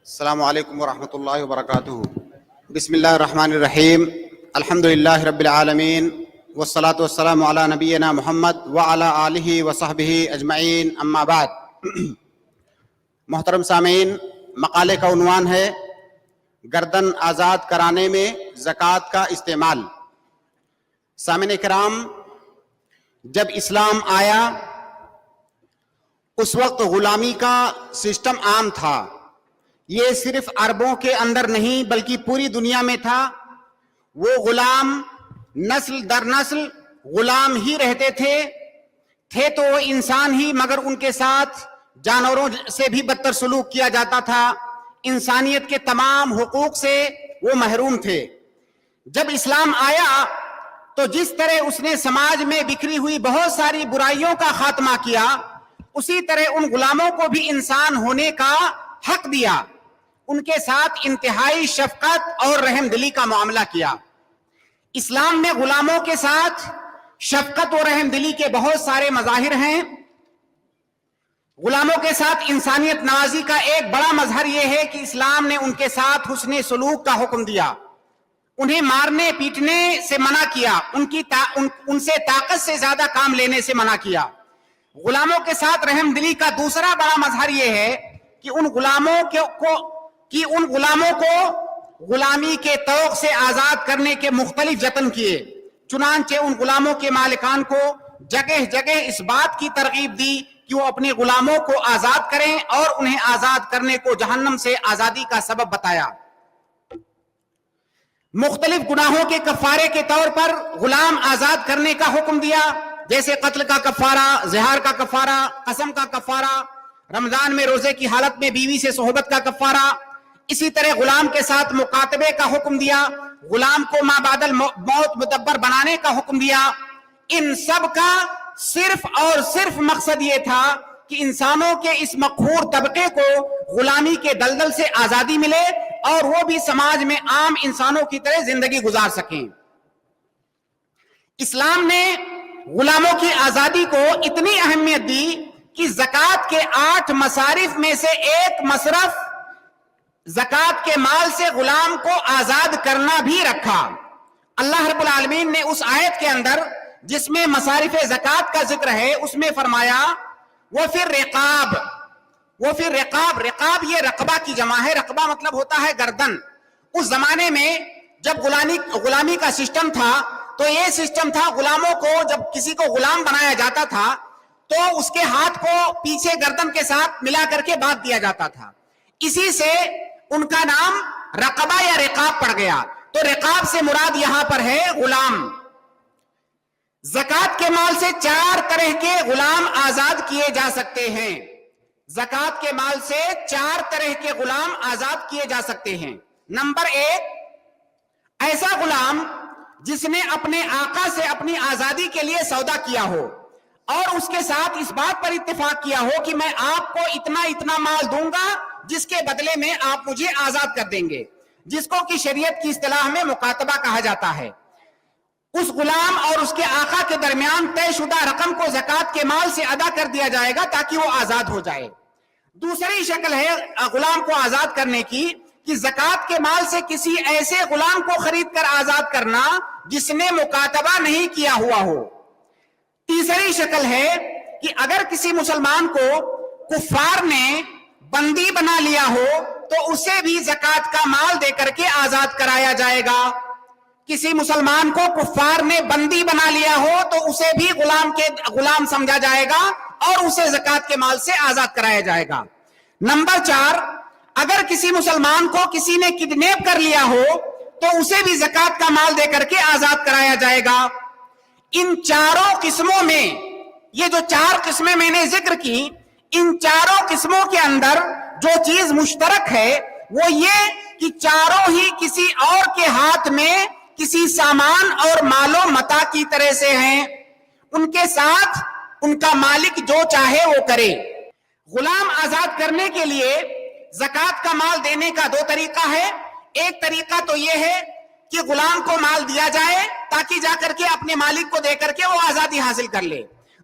السلام علیکم ورحمۃ اللہ وبرکاتہ۔ بسم اللہ الرحمن الرحیم، الحمد للہ رب العالمین، والصلاة والسلام علی نبینا محمد وعلی آلہ وصحبہ اجمعین، اما بعد۔ محترم سامعین، مقالے کا عنوان ہے گردن آزاد کرانے میں زکوٰۃ کا استعمال۔ سامعین کرام، جب اسلام آیا اس وقت غلامی کا سسٹم عام تھا۔ یہ صرف عربوں کے اندر نہیں بلکہ پوری دنیا میں تھا۔ وہ غلام نسل در نسل غلام ہی رہتے تھے تو وہ انسان ہی، مگر ان کے ساتھ جانوروں سے بھی بدتر سلوک کیا جاتا تھا۔ انسانیت کے تمام حقوق سے وہ محروم تھے۔ جب اسلام آیا تو جس طرح اس نے سماج میں بکھری ہوئی بہت ساری برائیوں کا خاتمہ کیا، اسی طرح ان غلاموں کو بھی انسان ہونے کا حق دیا۔ ان کے ساتھ انتہائی شفقت اور رحم دلی کا معاملہ کیا۔ اسلام میں غلاموں کے ساتھ شفقت اور رحم دلی کے بہت سارے مظاہر ہیں۔ غلاموں کے ساتھ انسانیت نوازی کا ایک بڑا مظہر یہ ہے کہ اسلام نے ان کے ساتھ حسن سلوک کا حکم دیا، انہیں مارنے پیٹنے سے منع کیا، ان سے طاقت سے زیادہ کام لینے سے منع کیا۔ غلاموں کے ساتھ رحم دلی کا دوسرا بڑا مظہر یہ ہے کہ ان غلاموں کو غلامی کے طوق سے آزاد کرنے کے مختلف جتن کیے۔ چنانچہ ان غلاموں کے مالکان کو جگہ جگہ اس بات کی ترغیب دی کہ وہ اپنے غلاموں کو آزاد کریں، اور انہیں آزاد کرنے کو جہنم سے آزادی کا سبب بتایا۔ مختلف گناہوں کے کفارے کے طور پر غلام آزاد کرنے کا حکم دیا، جیسے قتل کا کفارہ، زہار کا کفارہ، قسم کا کفارہ، رمضان میں روزے کی حالت میں بیوی سے صحبت کا کفارہ۔ اسی طرح غلام کے ساتھ مکاتبے کا حکم دیا، غلام کو ما بعد الموت مدبر بنانے کا حکم دیا۔ ان سب کا صرف اور صرف مقصد یہ تھا کہ انسانوں کے اس مقہور طبقے کو غلامی کے دلدل سے آزادی ملے اور وہ بھی سماج میں عام انسانوں کی طرح زندگی گزار سکیں۔ اسلام نے غلاموں کی آزادی کو اتنی اہمیت دی کہ زکوٰۃ کے 8 مصارف میں سے ایک مصرف زکوٰۃ کے مال سے غلام کو آزاد کرنا بھی رکھا۔ اللہ رب العالمین نے اس آیت کے اندر جس میں مصارف زکوٰۃ کا ذکر ہے اس میں فرمایا وَفِي الرِّقَابِ، رقاب یہ رقبہ کی جمع ہے۔ رقبہ مطلب ہوتا ہے گردن۔ اس زمانے میں جب غلامی کا سسٹم تھا تو یہ سسٹم تھا، غلاموں کو جب کسی کو غلام بنایا جاتا تھا تو اس کے ہاتھ کو پیچھے گردن کے ساتھ ملا کر کے باندھ دیا جاتا تھا۔ اسی سے ان کا نام رقبہ یا رقاب پڑ گیا۔ تو رقاب سے مراد یہاں پر ہے غلام۔ زکوٰۃ کے مال سے 4 طرح کے غلام آزاد کیے جا سکتے ہیں۔ زکوٰۃ کے مال سے 4 طرح کے غلام آزاد کیے جا سکتے ہیں۔ نمبر 1، ایسا غلام جس نے اپنے آقا سے اپنی آزادی کے لیے سودا کیا ہو اور اس کے ساتھ اس بات پر اتفاق کیا ہو کہ میں آپ کو اتنا مال دوں گا جس کے بدلے میں آپ مجھے آزاد کر دیں گے، جس کو کہ شریعت کی اصطلاح میں مکاتبہ کہا جاتا ہے۔ اس غلام اور اس کے آقا کے درمیان طے شدہ رقم کو زکوٰۃ کے مال سے ادا کر دیا جائے گا تاکہ وہ آزاد ہو جائے۔ دوسری شکل ہے غلام کو آزاد کرنے کی کہ زکوٰۃ کے مال سے کسی ایسے غلام کو خرید کر آزاد کرنا جس نے مکاتبہ نہیں کیا ہوا ہو۔ تیسری شکل ہے کہ اگر کسی مسلمان کو کفار نے بندی بنا لیا ہو تو اسے بھی زکوٰۃ کا مال دے کر کے آزاد کرایا جائے گا۔ کسی مسلمان کو کفار نے بندی بنا لیا ہو تو اسے بھی غلام سمجھا جائے گا اور اسے زکوٰۃ کے مال سے آزاد کرایا جائے گا۔ نمبر 4، اگر کسی مسلمان کو کسی نے کڈنیپ کر لیا ہو تو اسے بھی زکوٰۃ کا مال دے کر کے آزاد کرایا جائے گا۔ ان چاروں قسموں میں، یہ جو 4 قسمیں میں نے ذکر کی، ان چاروں قسموں کے اندر جو چیز مشترک ہے وہ یہ کہ چاروں ہی کسی اور کے ہاتھ میں کسی سامان اور مال و متاع کی طرح سے ہیں، ان کے ساتھ ان کا مالک جو چاہے وہ کرے۔ غلام آزاد کرنے کے لیے زکوٰۃ کا مال دینے کا 2 طریقہ ہے۔ ایک طریقہ تو یہ ہے کہ غلام کو مال دیا جائے تاکہ جا کر کے اپنے مالک کو دے کر کے وہ آزادی حاصل کر لے۔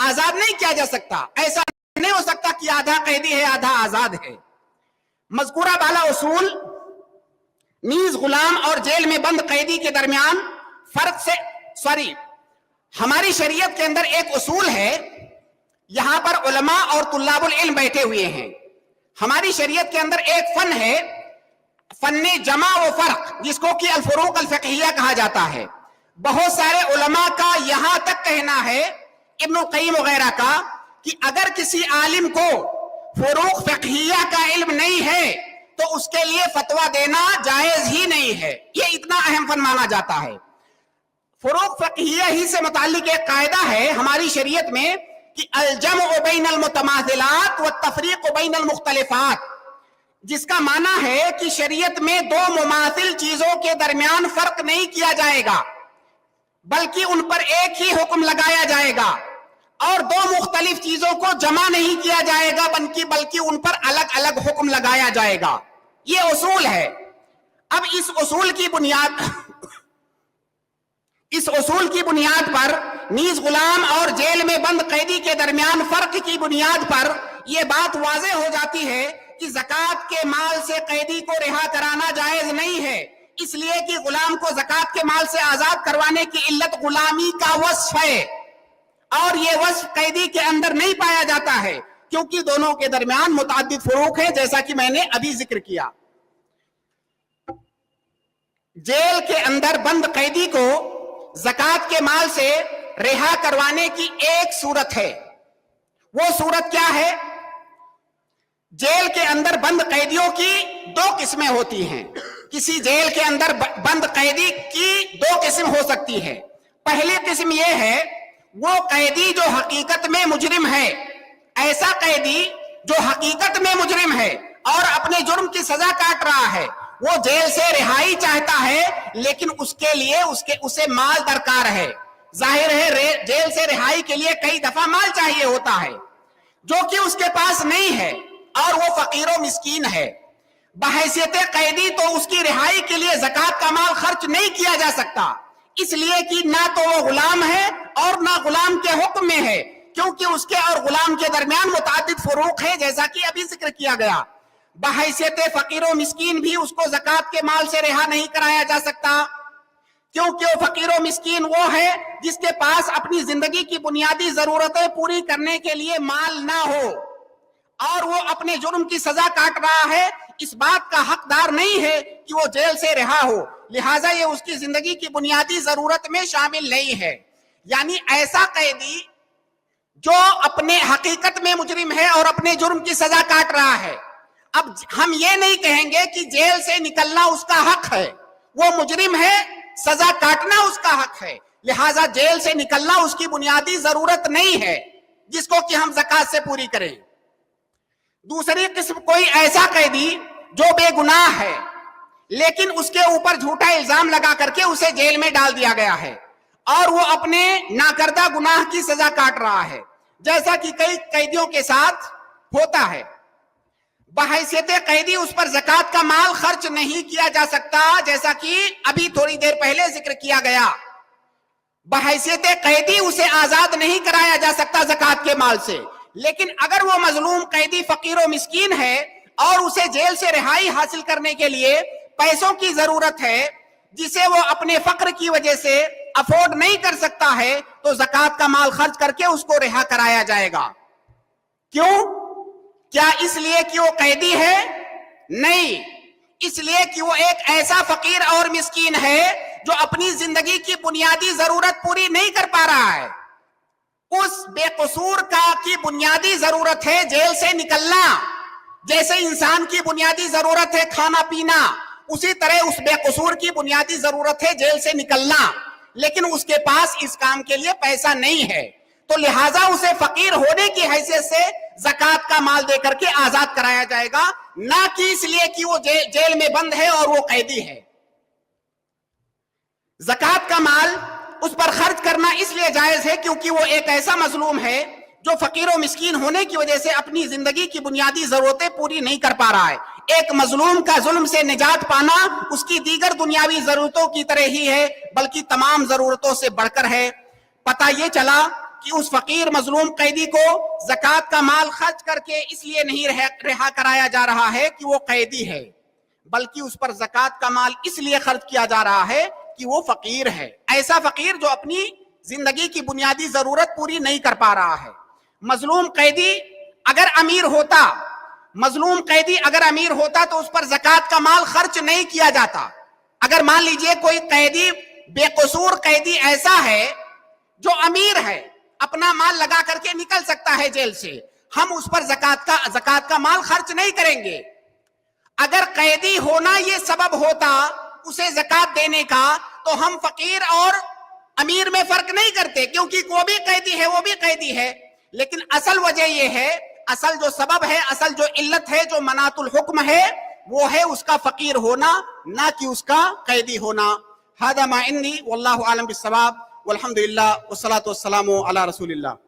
آزاد نہیں کیا جا سکتا. ایسا نہیں ہو سکتا کہ آدھا قیدی ہے آدھا آزاد ہے. مذکورہ بالا اصول نیز غلام اور جیل میں بند قیدی کے درمیان فرق سے ہماری شریعت کے اندر ایک اصول ہے. یہاں پر علماء اور طلاب العلم بیٹھے ہوئے ہیں. ہماری شریعت کے اندر ایک فن ہے، فن جمع و فرق، جس کو کہ الفروق الفقہیہ کہا جاتا ہے. بہت سارے علماء کا یہاں تک کہنا ہے، ابن القیم وغیرہ کا، کہ اگر کسی عالم کو فروق فقہیہ کا علم نہیں ہے تو اس کے لیے فتویٰ دینا جائز ہی نہیں ہے. یہ اتنا اہم فن مانا جاتا ہے. فروق فقہیہ ہی سے متعلق ایک قاعدہ ہے ہماری شریعت میں کہ الجمع بین المتماثلات والتفریق بین المختلفات، جس کا معنی ہے کہ شریعت میں دو مماثل چیزوں کے درمیان فرق نہیں کیا جائے گا، بلکہ ان پر ایک ہی حکم لگایا جائے گا، اور دو مختلف چیزوں کو جمع نہیں کیا جائے گا بلکہ ان پر الگ الگ حکم لگایا جائے گا. یہ اصول ہے. اب اس اصول کی بنیاد پر نیز غلام اور جیل میں بند قیدی کے درمیان فرق کی بنیاد پر یہ بات واضح ہو جاتی ہے کہ زکوٰۃ کے مال سے قیدی کو رہا کرانا جائز نہیں ہے، اس لیے کہ غلام کو زکوٰۃ کے مال سے آزاد کروانے کی علت غلامی کا وصف ہے، اور یہ وصف قیدی کے اندر نہیں پایا جاتا ہے، کیونکہ دونوں کے درمیان متعدد فروق ہیں، جیسا کہ میں نے ابھی ذکر کیا. جیل کے اندر بند قیدی کو زکوٰۃ کے مال سے رہا کروانے کی ایک صورت ہے. وہ صورت کیا ہے؟ جیل کے اندر بند قیدیوں کی دو قسمیں ہوتی ہیں. کسی جیل کے اندر بند قیدی کی دو قسم ہو سکتی ہے. پہلی قسم یہ ہے، وہ قیدی جو حقیقت میں مجرم ہے، ایسا قیدی جو حقیقت میں مجرم ہے اور اپنے جرم کی سزا کاٹ رہا ہے، وہ جیل سے رہائی چاہتا ہے، لیکن اس کے لیے اسے مال درکار ہے. ظاہر ہے جیل سے رہائی کے لیے کئی دفعہ مال چاہیے ہوتا ہے، جو کہ اس کے پاس نہیں ہے، اور وہ فقیر و مسکین ہے. بحیثیت قیدی تو اس کی رہائی کے لیے زکوٰۃ کا مال خرچ نہیں کیا جا سکتا، اس لیے کہ نہ تو وہ غلام ہے اور نہ غلام کے حکم میں ہے، کیونکہ اس کے اور غلام کے درمیان متعدد فروق ہے، جیسا کہ ابھی ذکر کیا گیا. بحیثیت فقیر و مسکین بھی اس کو زکوٰۃ کے مال سے رہا نہیں کرایا جا سکتا، کیونکہ وہ فقیر و مسکین وہ ہے جس کے پاس اپنی زندگی کی بنیادی ضرورتیں پوری کرنے کے لیے مال نہ ہو، اور وہ اپنے جرم کی سزا کاٹ رہا ہے. اس بات کا حقدار نہیں ہے کہ وہ جیل سے رہا ہو، لہٰذا یہ اس کی زندگی کی بنیادی ضرورت میں شامل نہیں ہے. یعنی ایسا قیدی جو اپنے حقیقت میں مجرم ہے اور اپنے جرم کی سزا کاٹ رہا ہے. اب ہم یہ نہیں کہیں گے کہ جیل سے نکلنا اس کا حق ہے، وہ مجرم ہے، سزا کاٹنا اس کا حق ہے، لہٰذا جیل سے نکلنا اس کی بنیادی ضرورت نہیں ہے جس کو کہ ہم زکوٰۃ سے پوری کریں. دوسری قسم کوئی ایسا قیدی جو بے گناہ ہے، لیکن اس کے اوپر جھوٹا الزام لگا کر کے اسے جیل میں ڈال دیا گیا ہے، اور وہ اپنے ناکردہ گناہ کی سزا کاٹ رہا ہے، جیسا کہ کئی قیدیوں کے ساتھ ہوتا ہے. بحیثیت قیدی اس پر زکوٰۃ کا مال خرچ نہیں کیا جا سکتا، جیسا کہ ابھی تھوڑی دیر پہلے ذکر کیا گیا. بحیثیت قیدی اسے آزاد نہیں کرایا جا سکتا زکوٰۃ کے مال سے، لیکن اگر وہ مظلوم قیدی فقیر و مسکین ہے اور اسے جیل سے رہائی حاصل کرنے کے لیے پیسوں کی ضرورت ہے، جسے وہ اپنے فقر کی وجہ سے افورڈ نہیں کر سکتا ہے، تو زکوٰۃ کا مال خرچ کر کے اس کو رہا کرایا جائے گا. کیوں؟ کیا اس لیے کہ وہ قیدی ہے؟ نہیں، اس لیے کہ وہ ایک ایسا فقیر اور مسکین ہے جو اپنی زندگی کی بنیادی ضرورت پوری نہیں کر پا رہا ہے. اس بے قصور کی بنیادی ضرورت ہے جیل سے نکلنا. جیسے انسان کی بنیادی ضرورت ہے کھانا پینا، اسی طرح اس بے قصور کی بنیادی ضرورت ہے جیل سے نکلنا، لیکن اس کے پاس اس کام کے لیے پیسہ نہیں ہے، تو لہٰذا اسے فقیر ہونے کی حیثیت سے زکوٰۃ کا مال دے کر کے آزاد کرایا جائے گا، نہ کہ اس لیے کہ وہ جیل میں بند ہے اور وہ قیدی ہے. زکوٰۃ کا مال اس پر خرچ کرنا اس لیے جائز ہے کیونکہ وہ ایک ایسا مظلوم ہے جو فقیر و مسکین ہونے کی وجہ سے اپنی زندگی کی بنیادی ضرورتیں پوری نہیں کر پا رہا ہے. ایک مظلوم کا ظلم سے نجات پانا اس کی دیگر دنیاوی ضرورتوں کی طرح ہی ہے، بلکہ تمام ضرورتوں سے بڑھ کر ہے. پتہ یہ چلا کہ اس فقیر مظلوم قیدی کو زکات کا مال خرچ کر کے اس لیے نہیں رہا کرایا جا رہا ہے کہ وہ قیدی ہے، بلکہ اس پر زکات کا مال اس لیے خرچ کیا جا رہا ہے کہ وہ فقیر ہے، ایسا فقیر جو اپنی زندگی کی بنیادی ضرورت پوری نہیں کر پا رہا ہے۔ مظلوم قیدی اگر امیر ہوتا تو اس پر زکات کا مال خرچ نہیں کیا جاتا۔ اگر مان لیجئے کوئی قیدی، بے قصور قیدی ایسا ہے جو امیر ہے، اپنا مال لگا کر کے نکل سکتا ہے جیل سے، ہم اس پر زکات کا مال خرچ نہیں کریں گے۔ اگر قیدی ہونا یہ سبب ہوتا اسے زکات دینے کا تو ہم فقیر اور امیر میں فرق نہیں کرتے، کیونکہ وہ بھی قیدی ہے وہ بھی قیدی ہے۔ لیکن اصل وجہ یہ ہے، اصل جو سبب ہے، اصل جو علت ہے، جو مناط الحکم ہے، وہ ہے اس کا فقیر ہونا، نہ کہ اس کا قیدی ہونا۔ ھذا ما عندی واللہ اعلم بالصواب والحمد للہ والصلاۃ والسلام علی رسول اللہ۔